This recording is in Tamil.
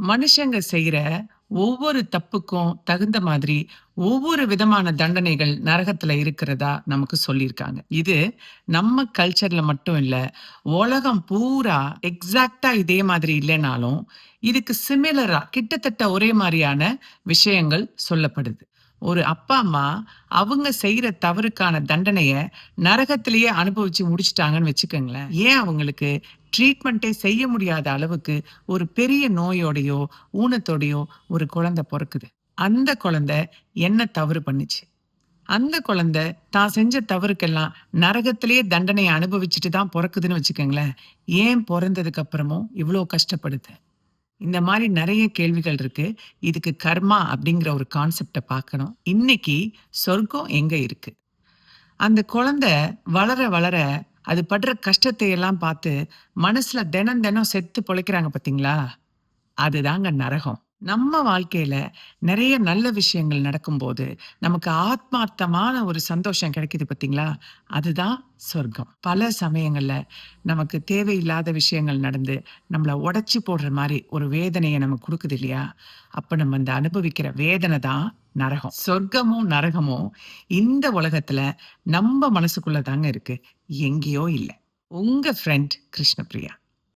மனுஷங்க செய்யற ஒவ்வொரு தப்புக்கும் தகுந்த மாதிரி ஒவ்வொரு விதமான தண்டனைகள் நரகத்துல இருக்கிறதா நமக்கு சொல்லியிருக்காங்க. இது நம்ம கல்ச்சர்ல மட்டும் இல்ல, உலகம் பூரா எக்ஸாக்ட்டா இதே மாதிரி இல்லைனாலும், இதுக்கு சிமிலரா கிட்டத்தட்ட ஒரே மாரியான விஷயங்கள் சொல்லப்படுது. ஒரு அப்பா, அம்மா அவங்க செய்யற தவறுக்கான தண்டனைய நரகத்திலேயே அனுபவிச்சு முடிச்சுட்டாங்கன்னு வச்சுக்கங்களேன். ஏன் அவங்களுக்கு ட்ரீட்மெண்ட்டே செய்ய முடியாத அளவுக்கு ஒரு பெரிய நோயோடையோ, ஊனத்தோடையோ ஒரு குழந்தை பொறக்குது. அந்த குழந்தை என்ன தவறு பண்ணுச்சு? அந்த குழந்தை தான் செஞ்ச தவறுக்கெல்லாம் நரகத்திலேயே தண்டனைய அனுபவிச்சுட்டு தான் பொறக்குதுன்னு வச்சுக்கங்களேன். ஏன் பொறந்ததுக்கு அப்புறமும் இவ்ளோ கஷ்டப்படுது? இந்த மாரி நெறைய கேள்விகள் இருக்கு. இதுக்கு கர்மா அப்படிங்கிற ஒரு கான்செப்ட்ட பார்க்கணும். இன்னைக்கு சொர்க்கம் எங்க இருக்கு? அந்த குழந்தை வளர, வளர அது படுற கஷ்டத்தை எல்லாம் பார்த்து, மனசுல தினம், தினம் செத்து பொழைக்கிறாங்க பார்த்தீங்களா? அதுதாங்க நரகம். நம்ம வாழ்க்கையில நெறைய நல்ல விஷயங்கள் நடக்கும்போது, நமக்கு ஆத்மார்த்தமான ஒரு சந்தோஷம் கிடைக்குது பார்த்தீங்களா? அதுதான் சொர்க்கம். பல சமயங்கள்ல நமக்கு தேவையில்லாத விஷயங்கள் நடந்து, நம்மள உடைச்சு போடுற மாரி ஒரு வேதனைய நமக்கு குடுக்குது இல்லையா? அப்ப நம்ம அந்த அனுபவிக்கிற வேதனை தான் நரகம். சொர்க்கமும், நரகமும் இந்த உலகத்துல நம்ம மனசுக்குள்ள தாங்க இருக்கு. எங்கேயோ இல்ல. உங்க ஃப்ரெண்ட் கிருஷ்ணபிரியா.